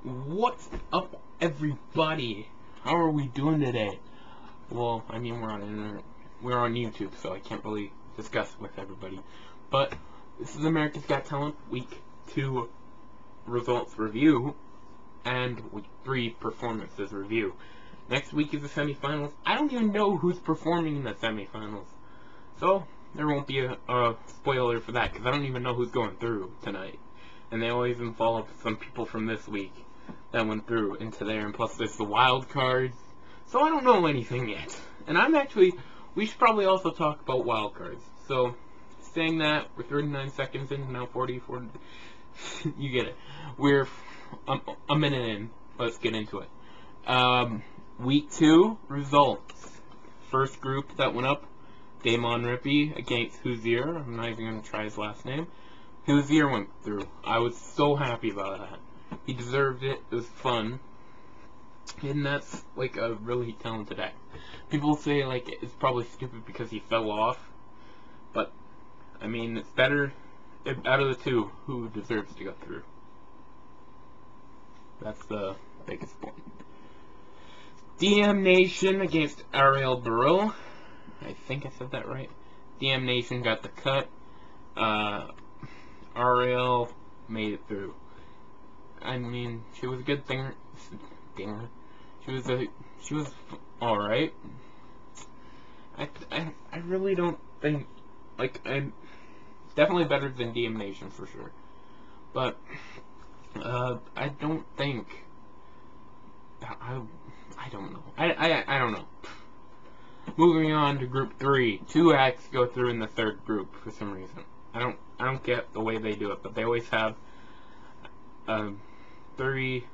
What's up, everybody? How are we doing today? Well, I mean, we're on YouTube, so I can't really discuss with everybody. But this is America's Got Talent Week 2 results review and Week 3 performances review. Next week is the semifinals. I don't even know who's performing in the semifinals, so there won't be a spoiler for that because I don't even know who's going through tonight. And they always involve some people from this week that went through into there, and plus there's the wild cards, so I don't know anything yet. And we should probably also talk about wild cards. So, saying that, we're 39 seconds in, now 40, you get it. We're a minute in, let's get into it. Week 2 results. First group that went up, Damon Rippy against Hoosier. I'm not even going to try his last name. Hoosier went through. I was so happy about that. He deserved it. It was fun. And that's, like, a really talented act. People say, like, it's probably stupid because he fell off. But, I mean, it's better, out of the two, who deserves to go through. That's the biggest point. DM Nation against Ariel Burrell. I think I said that right. DM Nation got the cut. Ariel made it through. I mean, she was a good dinger. She was alright. I really don't think, like, I'm definitely better than DM Nation for sure. But, I don't think, I don't know. I don't know. Moving on to Group 3. 2 acts go through in the third group for some reason. I don't get the way they do it, but they always have three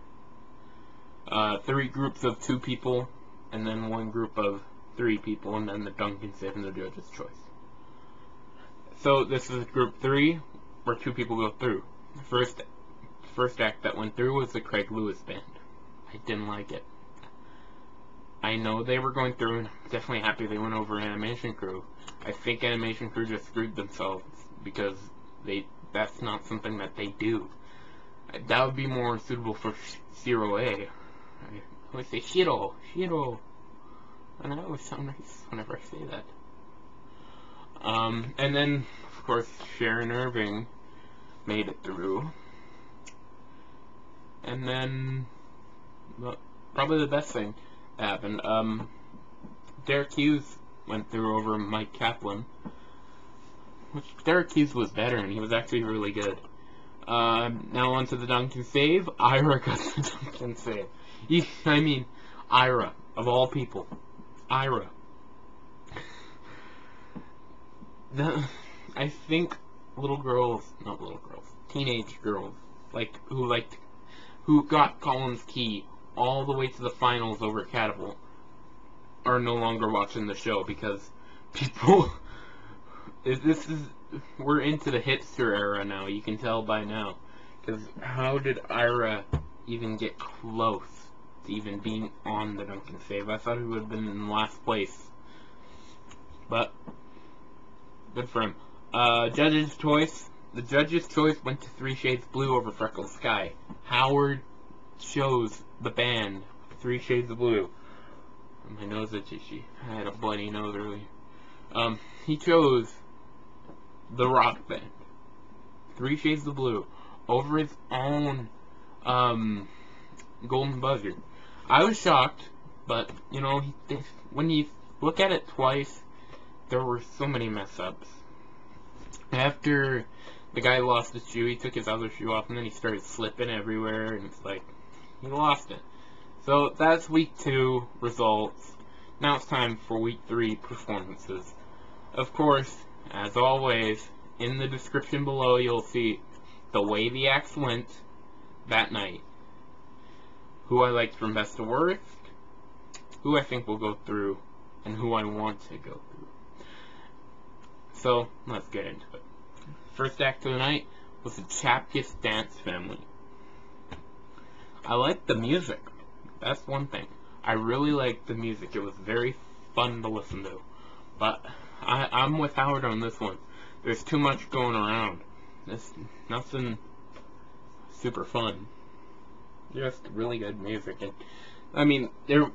groups of 2 people, and then 1 group of 3 people, and then the Dunkin save and the judge's choice. So this is Group 3, where 2 people go through. The first act that went through was the Craig Lewis Band. I didn't like it. I know they were going through, and I'm definitely happy they went over Animation Crew. I think Animation Crew just screwed themselves, because that's not something that they do. That would be more suitable for Zero A. I always say Shiro, and I always sound nice whenever I say that. And then, of course, Sharon Irving made it through. And then, well, probably the best thing that happened, Derek Hughes went through over Mike Kaplan, which Derek Hughes was better, and he was actually really good. Now on to the Dunkin save. Ira got the Dunkin save. I mean, Ira, of all people. Ira. I think teenage girls, who got Colin's Key all the way to the finals over Catapult, are no longer watching the show because people... we're into the hipster era now, you can tell by now. Because how did Ira even get close to even being on the Dunkin save? I thought he would have been in last place. But, good for him. Judge's choice. The judge's choice went to 3 Shades Blue over Freckles Sky. Howard chose the band 3 Shades of Blue. My nose is itchy. I had a bloody nose earlier. He chose the rock band, 3 Shades of Blue, over his own Golden Buzzer. I was shocked, but you know, when you look at it twice, there were so many mess ups. After the guy lost his shoe, he took his other shoe off, and then he started slipping everywhere, and it's like he lost it. So that's Week 2 results. Now it's time for Week 3 performances. Of course, as always, in the description below you'll see the way the acts went that night. Who I liked from best to worst, who I think will go through, and who I want to go through. So, let's get into it. First act of the night was the Chapkis Dance Family. I liked the music. That's one thing. I really liked the music. It was very fun to listen to. But I'm with Howard on this one. There's too much going around. There's nothing super fun. Just really good music. And I mean, there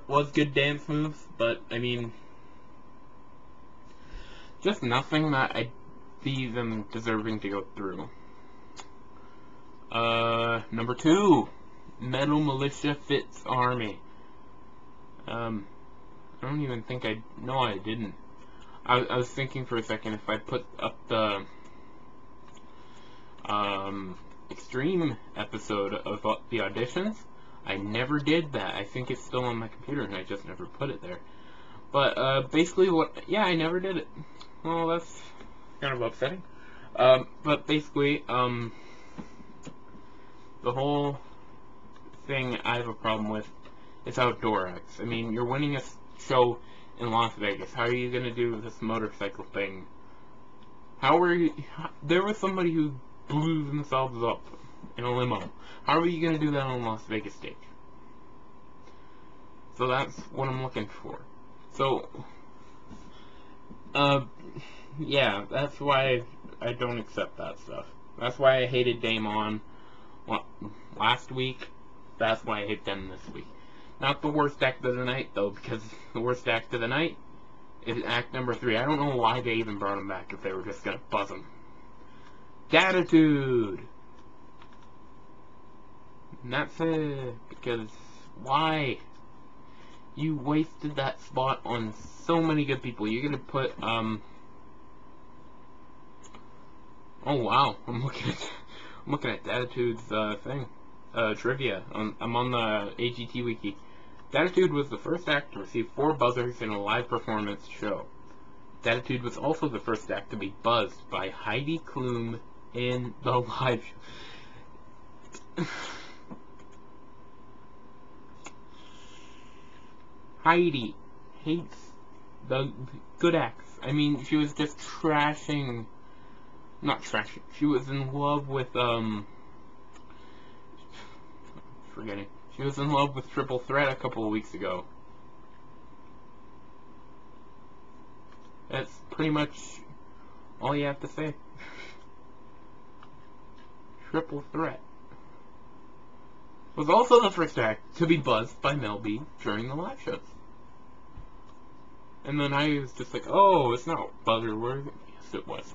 was good dance moves, but I mean, just nothing that I see them deserving to go through. Number 2, Metal Mulisha Fitz Army. I don't even think no, I didn't. I was thinking for a second if I put up the Extreme episode of the auditions. I never did that. I think it's still on my computer and I just never put it there. But basically yeah, I never did it. Well, that's kind of upsetting. But basically, the whole thing I have a problem with is outdoor acts. I mean, you're winning a show in Las Vegas. How are you going to do this motorcycle thing? There was somebody who blew themselves up in a limo. How are you going to do that on Las Vegas stage? So that's what I'm looking for. So, yeah, that's why I don't accept that stuff. That's why I hated Damon last week. That's why I hate them this week. Not the worst act of the night, though, because the worst act of the night is act number 3. I don't know why they even brought him back if they were just going to buzz him. DADitude! And that's it. Because, why? You wasted that spot on so many good people. You're going to put, oh, wow. I'm looking at DADitude's, thing. Trivia. I'm on the AGT Wiki. DADitude was the first act to receive 4 buzzers in a live performance show. DADitude was also the first act to be buzzed by Heidi Klum in the live show. Heidi hates the good acts. I mean, she was just trashing... Not trashing. She was in love with, forgetting. She was in love with Triple Threat a couple of weeks ago. That's pretty much all you have to say. Triple Threat was also the first act to be buzzed by Mel B during the live shows. And then I was just like, oh, it's not buzzer worthy. Yes, it was.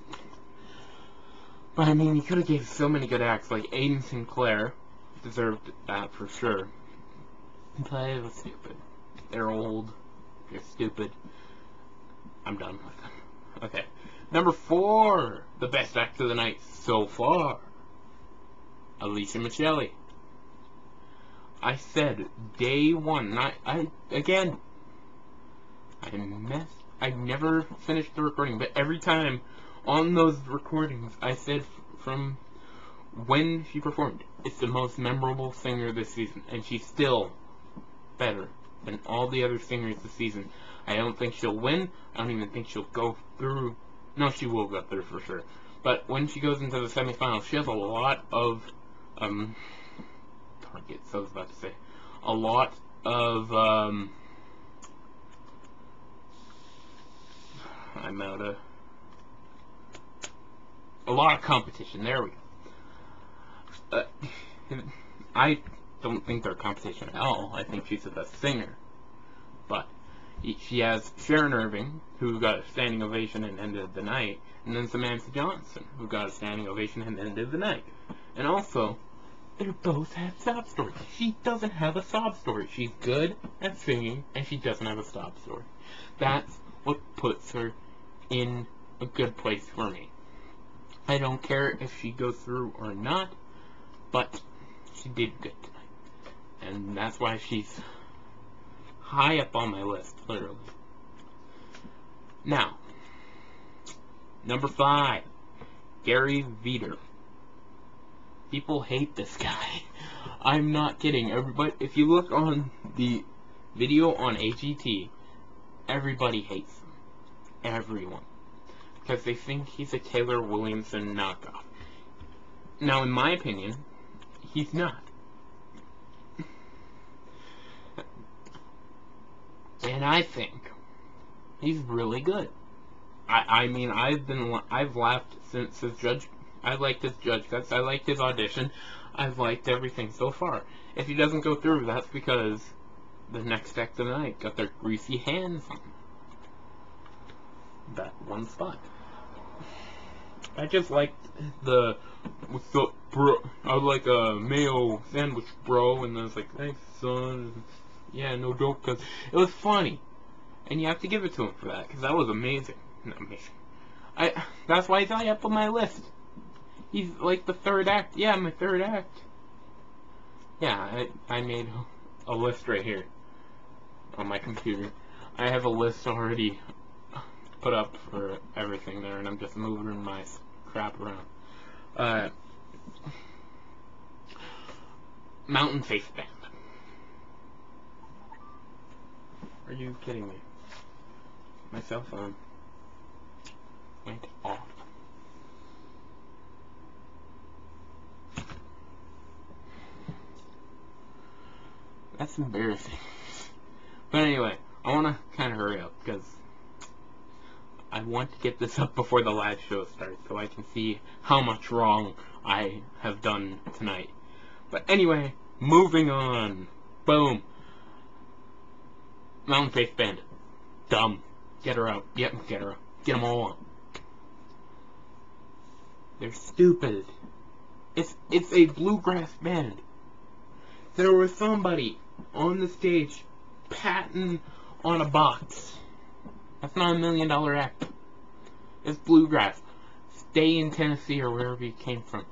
But I mean, you could have gave so many good acts, like Aiden Sinclair deserved that for sure. But it was stupid. They're old. They're stupid. I'm done with them. Okay. Number 4, the best act of the night so far. Alicia Michilli. I said day 1. I never finished the recording, but every time on those recordings, I said from when she performed, it's the most memorable singer this season, and she's still better than all the other singers this season. I don't think she'll win. I don't even think she'll go through. No, she will go through for sure. But when she goes into the semifinals, she has a lot of targets. I was about to say a lot of a lot of competition. There we go. I don't think they're competition at all. I think she's the best singer. But she has Sharon Irving, who got a standing ovation and ended the night, and then Samantha Johnson, who got a standing ovation and ended the night. And also, they both have sob stories. She doesn't have a sob story. She's good at singing, and she doesn't have a sob story. That's what puts her in a good place for me. I don't care if she goes through or not, but she did good tonight. And that's why she's high up on my list, literally. Now, number 5, Gary Vider. People hate this guy. I'm not kidding. Everybody, if you look on the video on AGT, everybody hates him. Everyone. Because they think he's a Taylor Williamson knockoff. Now, in my opinion, he's not. And I think he's really good. I mean, I've laughed since his judge. I liked his judge cuts. I liked his audition. I've liked everything so far. If he doesn't go through, that's because the next act of the night got their greasy hands on that one spot. I just liked the, what's up, bro? I would like a mayo sandwich, bro. And then it's like, thanks, son. Yeah, no joke, because it was funny. And you have to give it to him for that, because that was amazing. Amazing. That's why he's high up on my list. He's like the third act. Yeah, my third act. Yeah, I made a list right here on my computer. I have a list already put up for everything there, and I'm just moving my crap around. Mountain Face Band. Are you kidding me? My cell phone went off. That's embarrassing. But anyway, I want to kind of hurry up because I want to get this up before the live show starts so I can see how much wrong I have done tonight. But anyway, moving on. Boom. Mountain Face Band. Dumb. Get her out. Yep, get her out. Get them all out. They're stupid. It's a bluegrass band. There was somebody on the stage patting on a box. That's not $1 million act. It's bluegrass. Stay in Tennessee or wherever you came from.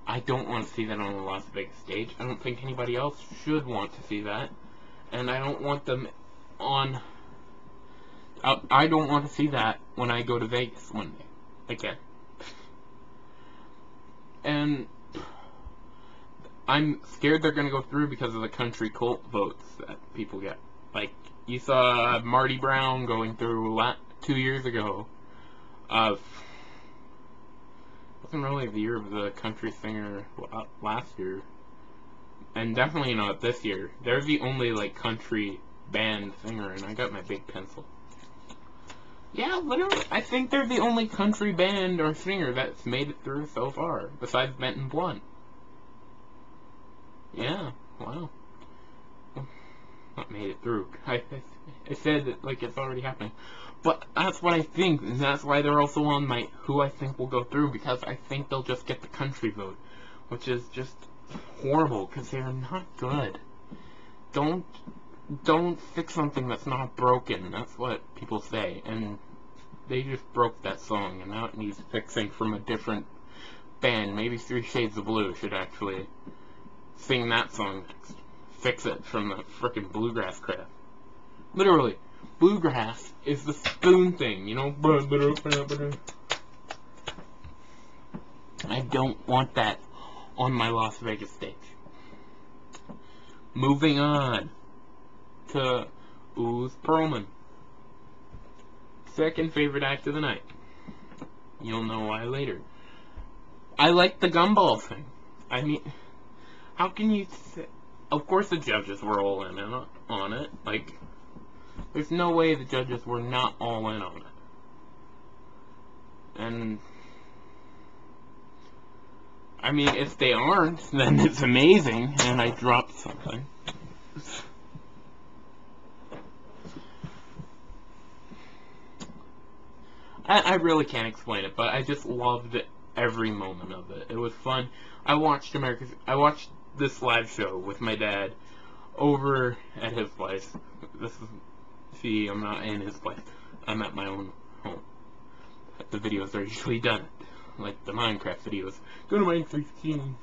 I don't want to see that on the Las Vegas stage. I don't think anybody else should want to see that. And I don't want them on... I don't want to see that when I go to Vegas one day. Again. And I'm scared they're going to go through because of the country cult votes that people get. Like, you saw Marty Brown going through 2 years ago. Wasn't really the year of the country singer last year. And definitely not this year. They're the only, like, country band singer, and I got my big pencil. Yeah, literally, I think they're the only country band or singer that's made it through so far, besides Benton Blunt. Yeah, wow. Not made it through. I said that like it's already happening. But that's what I think, and that's why they're also on my who I think will go through, because I think they'll just get the country vote, which is just horrible, because they're not good. Don't fix something that's not broken. That's what people say, and they just broke that song, and now it needs fixing from a different band. Maybe 3 Shades of Blue should actually sing that song next. Fix it from the frickin' bluegrass crap. Literally, bluegrass is the spoon thing, you know? I don't want that on my Las Vegas stage. Moving on to Pearlman. Second favorite act of the night. You'll know why later. I like the gumball thing. I mean, how can you say... Of course the judges were all in on it. Like, there's no way the judges were not all in on it. And, I mean, if they aren't, then it's amazing, and I dropped something. I really can't explain it, but I just loved it, every moment of it. It was fun. I watched this live show with my dad over at his place. See, I'm not in his place. I'm at my own home. The videos are usually done, like the Minecraft videos. Go to Minecraft King.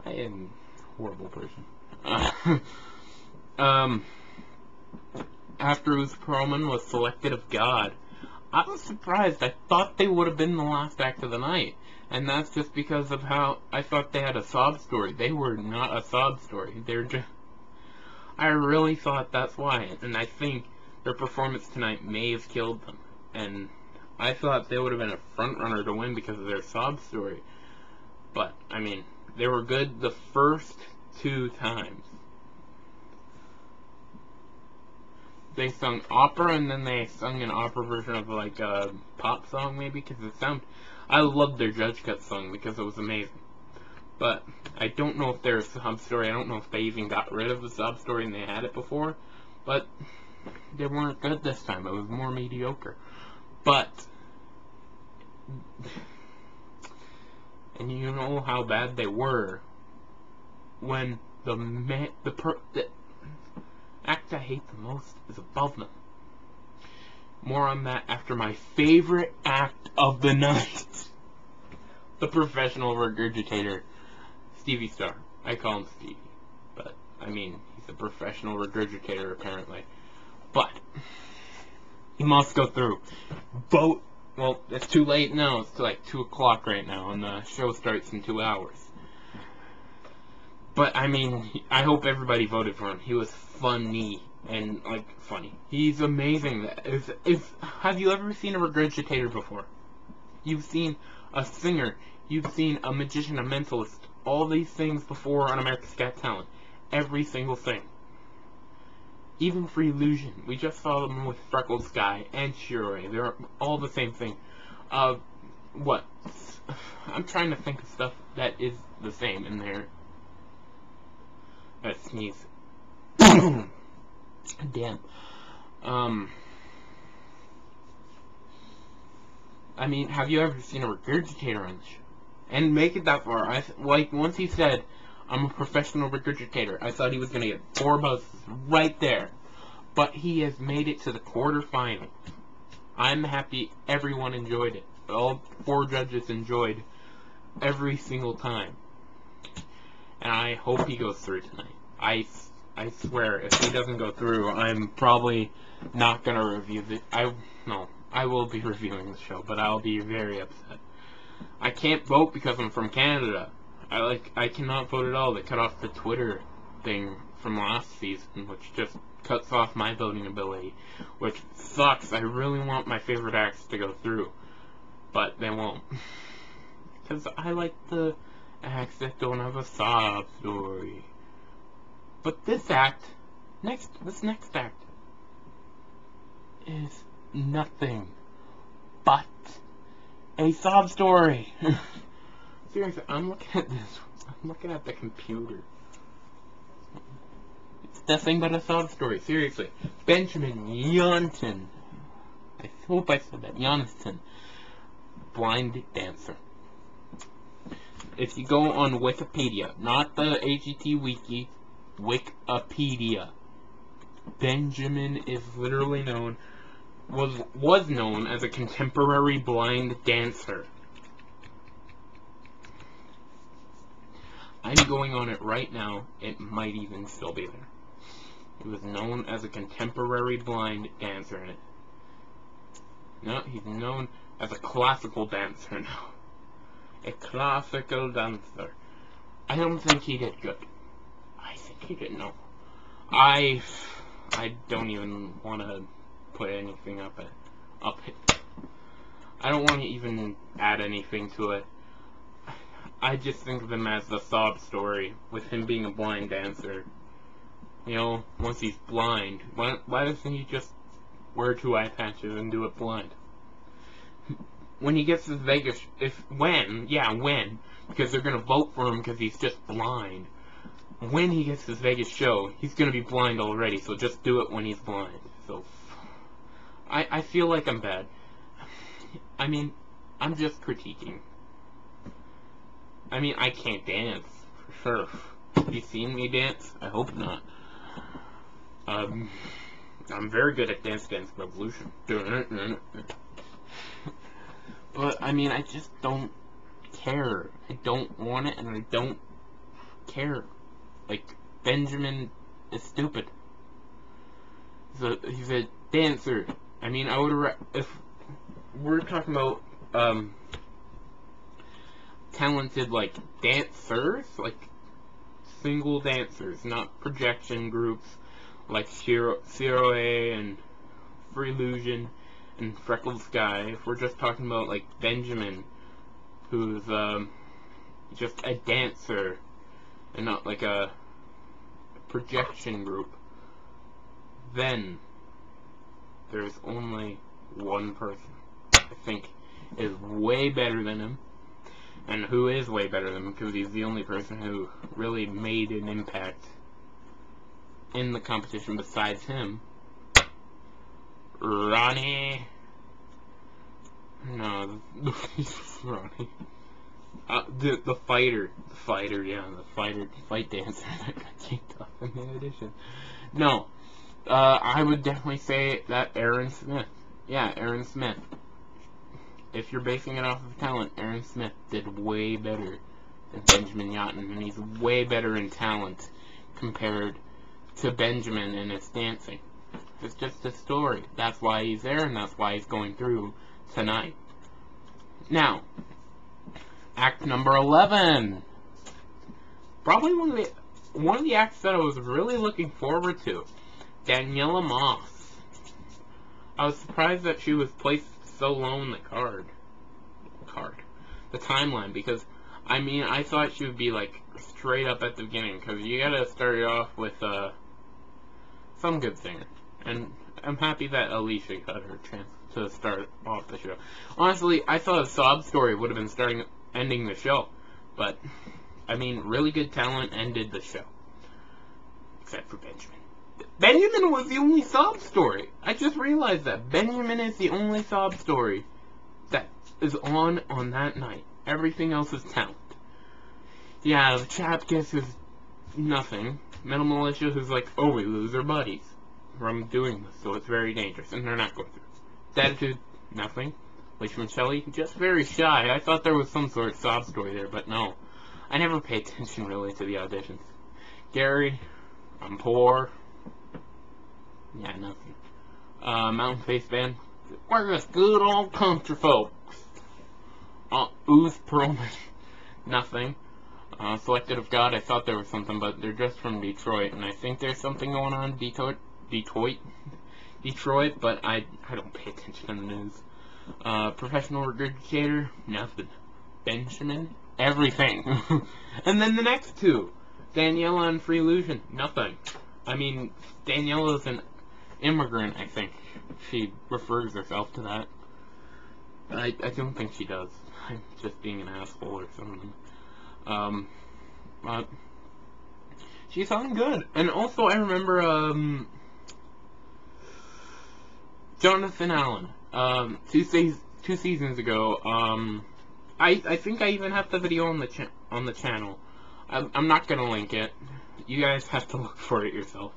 I am a horrible person. After Pearlman was selected of God, I was surprised. I thought they would have been the last act of the night. And that's just because of how I thought they had a sob story. They were not a sob story. They're just... I really thought that's why. And I think their performance tonight may have killed them. And I thought they would have been a front runner to win because of their sob story. But, I mean, they were good the first 2 times. They sung opera, and then they sung an opera version of, like, a pop song, maybe, because it sounded... I loved their Judge Cut song, because it was amazing. but I don't know if there's a sub-story. I don't know if they even got rid of the sub-story and they had it before, but they weren't good this time. It was more mediocre. But, and you know how bad they were when the act I hate the most is above them. More on that after my favorite act of the night. The Professional Regurgitator, Stevie Star. I call him Stevie, but I mean, he's a Professional Regurgitator apparently. But he must go through. Vote. Well, it's too late now. It's like 2 o'clock right now, and the show starts in 2 hours. But I mean, I hope everybody voted for him. He was funny and funny. He's amazing. Have you ever seen a regurgitator before? You've seen a singer. You've seen a magician, a mentalist. All these things before on America's Got Talent. Every single thing. Even Freelusion. We just saw them with Freckled Sky and Shiroi. They're all the same thing. What? I'm trying to think of stuff that is the same in there. That sneeze. Damn. I mean, have you ever seen a regurgitator on the show? And make it that far. Once he said, I'm a professional regurgitator, I thought he was going to get 4 buzzes right there. But he has made it to the quarterfinals. I'm happy everyone enjoyed it. All 4 judges enjoyed every single time. And I hope he goes through tonight. I swear, if he doesn't go through, I'm probably not going to review it. I will be reviewing the show, but I'll be very upset. I can't vote because I'm from Canada. I cannot vote at all. They cut off the Twitter thing from last season, which just cuts off my voting ability, which sucks. I really want my favorite acts to go through, but they won't. Because I like the acts that don't have a sob story. But this act, this next act, is nothing but a sob story. Seriously, I'm looking at this. I'm looking at the computer. It's nothing but a sob story. Seriously, Benjamin Yonattan. I hope I said that. Yonattan, blind dancer. If you go on Wikipedia, not the AGT Wiki, Wikipedia, Benjamin is literally known, was known as a contemporary blind dancer. I'm going on it right now. It might even still be there. He was known as a contemporary blind dancer. No, he's known as a classical dancer now. A classical dancer. I don't think he did good. I think he didn't know. I don't even want to put anything up it. I don't want to even add anything to it. I just think of him as the sob story with him being a blind dancer. You know, once he's blind, why doesn't he just wear 2 eye patches and do it blind? When he gets his Vegas, when, because they're gonna vote for him because he's just blind. When he gets his Vegas show, he's gonna be blind already, so just do it when he's blind. So, I feel like I'm bad. I mean, I'm just critiquing. I mean, I can't dance, for sure. Have you seen me dance? I hope not. I'm very good at Dance Dance Revolution. But, I mean, I just don't care. I don't want it, and I don't care. Like, Benjamin is stupid. He's a dancer. I mean, I would if we're talking about, talented, like, dancers, like, single dancers, not projection groups, like Shiroi and Freelusion and Freckled Sky. If we're just talking about, like, Benjamin, who's, just a dancer, and not, like, a projection group, then there's only one person I think is way better than him, And who is way better than him, because he's the only person who really made an impact in the competition besides him. Ronnie. No, Ronnie. The fighter, yeah, fight dancer that got kicked off in the audition. No, I would definitely say that Aaron Smith. Yeah, Aaron Smith. If you're basing it off of talent, Aaron Smith did way better than Benjamin Yonattan, and he's way better in talent compared to Benjamin in his dancing. It's just a story. That's why he's there, and that's why he's going through tonight. Now, act number 11. Probably one of the acts that I was really looking forward to. Daniella Mass. I was surprised that she was placed so low in the the timeline, because I mean, I thought she would be like straight up at the beginning, because you gotta start it off with some good singer, and I'm happy that Alicia got her chance to start off the show. Honestly, I thought a sob story would have been ending the show, but I mean, really good talent ended the show, except for Benjamin. Benjamin was the only sob story. I just realized that Benjamin is the only sob story that is on that night. Everything else is talent. Yeah, the Chapkis is nothing. Metal Mulisha, who's like, oh, we lose our buddies from doing this, so it's very dangerous, and they're not going through. DADitude, nothing. Alicia Michilli, just very shy. I thought there was some sort of sob story there, but no. I never pay attention really to the auditions. Gary, I'm poor. Yeah, nothing. Mountain Face Band, we're just good old country folks. Pearlman, nothing. Selected of God, I thought there was something, but they're just from Detroit, and I think there's something going on in Detroit, but I don't pay attention to the news. Professional Regurgitator, nothing. Benjamin, everything. And then the next two, Daniella and Freelusion, nothing. I mean, Daniella's an immigrant, I think. She refers herself to that. I don't think she does. I'm just being an asshole or something. But she sounded good. And also, I remember, Jonathan Allen, two seasons ago, I think I even have the video on the channel. I'm not gonna link it. You guys have to look for it yourself.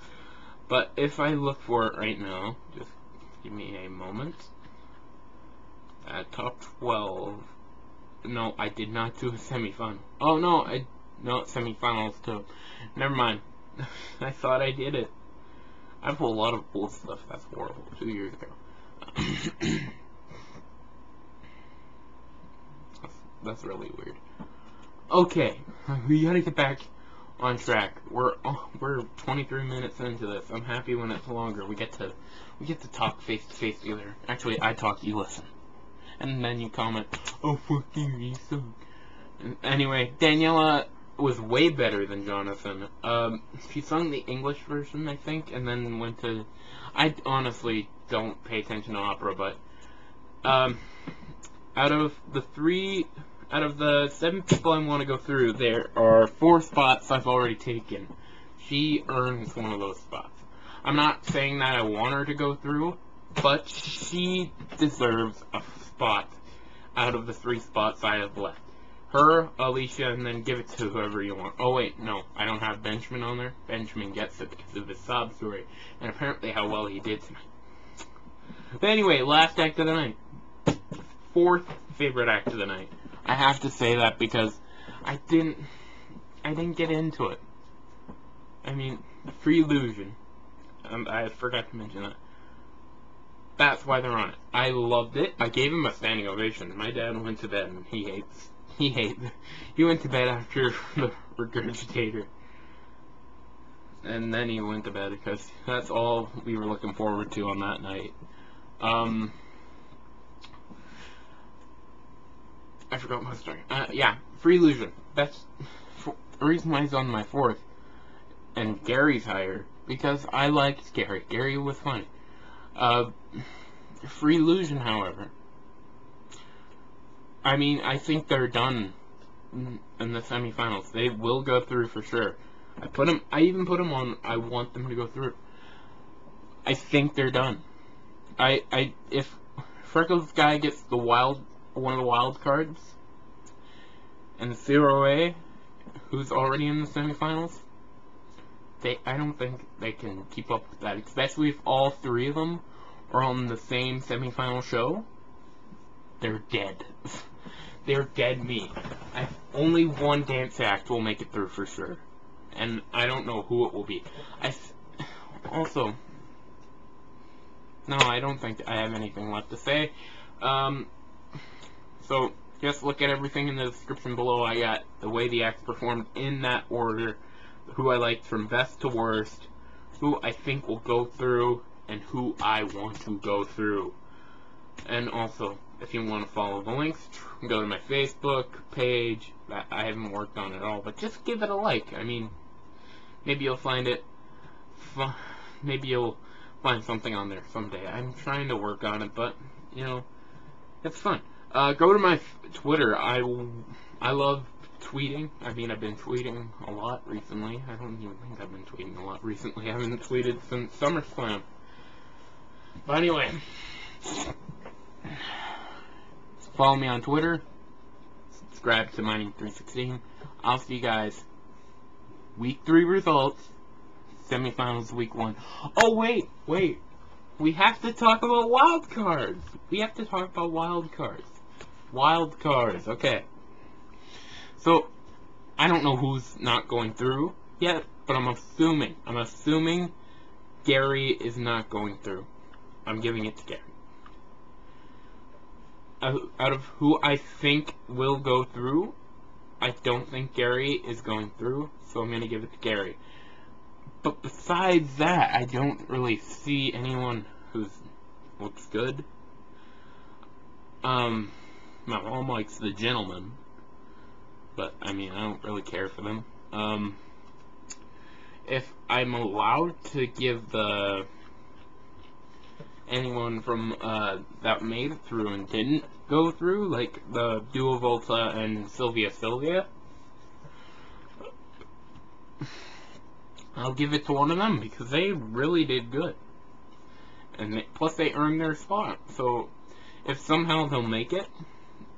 But if I look for it right now, just give me a moment. At top 12. No, I did not do a semifinal. Oh no, no, semifinals too. Never mind. I thought I did it. I have a lot of bull stuff. That's horrible. 2 years ago. That's really weird. Okay, we gotta get back on track. We're 23 minutes into this. I'm happy when it's longer. We get to talk face to face together. Actually, I talk, you listen, and then you comment, "Oh fuck you suck." Anyway, Daniella was way better than Jonathan. She sung the English version, I think, and then went to. I honestly don't pay attention to opera, but out of the 7 people I want to go through, there are 4 spots I've already taken. She earns one of those spots. I'm not saying that I want her to go through, but she deserves a spot out of the 3 spots I have left. Her, Alicia, and then give it to whoever you want. Oh wait, no, I don't have Benjamin on there. Benjamin gets it because of his sob story, and apparently how well he did tonight. But anyway, last act of the night. 4th favorite act of the night. I have to say that because I didn't get into it. I mean, Freelusion. I forgot to mention that. That's why they're on it. I loved it. I gave him a standing ovation. My dad went to bed and he went to bed after the Regurgitator. And then he went to bed because that's all we were looking forward to on that night. I forgot my story. Yeah, Freelusion. That's the reason why he's on my 4th. And Gary's higher, because I liked Gary. Gary was funny. Freelusion, however, I mean, I think they're done in the semifinals. They will go through for sure. I even put them on. I want them to go through. I think they're done. If Freckles guy gets one of the wild cards, and 0A, who's already in the semifinals, I don't think they can keep up with that, especially if all three of them are on the same semifinal show. They're dead. They're dead meat. Only one dance act will make it through for sure, and I don't know who it will be. Also, no, I don't think I have anything left to say. So just look at everything in the description below. I got the way the acts performed in that order, who I liked from best to worst, who I think will go through, and who I want to go through. And also, if you want to follow the links, go to my Facebook page. I haven't worked on it all, but just give it a like. I mean, maybe you'll find it fun. Maybe you'll find something on there someday. I'm trying to work on it, but, you know, it's fun. Go to my Twitter. I love tweeting. I mean, I've been tweeting a lot recently. I don't even think I've been tweeting a lot recently. I haven't tweeted since SummerSlam. But anyway, follow me on Twitter. Subscribe to Mining316. I'll see you guys. Week 3 results. Semifinals week 1. Oh, wait. We have to talk about wild cards. Wild cards, okay. So, I don't know who's not going through yet, but I'm assuming Gary is not going through. I'm giving it to Gary. Out of who I think will go through, I don't think Gary is going through, so I'm going to give it to Gary. But besides that, I don't really see anyone who looks good. My mom likes the gentleman, but I mean, I don't really care for them. If I'm allowed to give anyone from that made it through and didn't go through, like the Duo Volta and Sylvia, I'll give it to one of them because they really did good, and plus they earned their spot. So if somehow they'll make it,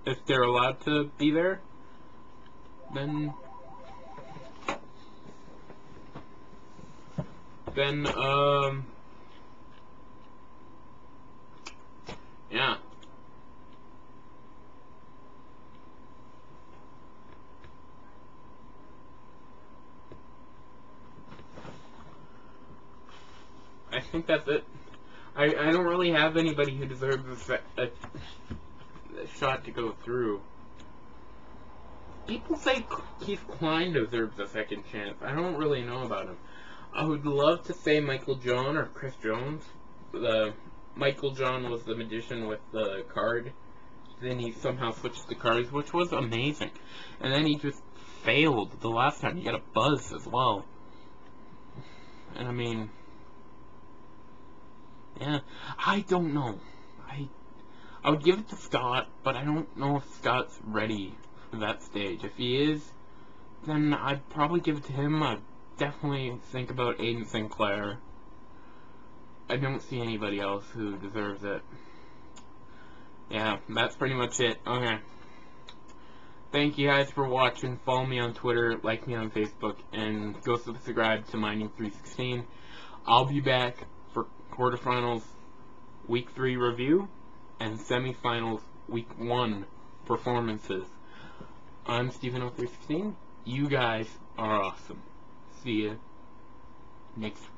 if they're allowed to be there, then yeah. I think that's it. I don't really have anybody who deserves a shot to go through. People say Keith Klein deserves a second chance. I don't really know about him. I would love to say Michael John or Chris Jones. Michael John was the magician with the card. Then he somehow switched the cards, which was amazing. And then he just failed the last time. He got a buzz as well. And I mean, yeah, I don't know. I would give it to Scott, but I don't know if Scott's ready for that stage. If he is, then I'd probably give it to him. I'd definitely think about Aiden Sinclair. I don't see anybody else who deserves it. Yeah, that's pretty much it. Okay. Thank you guys for watching. Follow me on Twitter, like me on Facebook, and go subscribe to Mining316. I'll be back for quarterfinals week 3 review and semifinals week 1 performances. I'm Steven0316. You guys are awesome. See ya next week.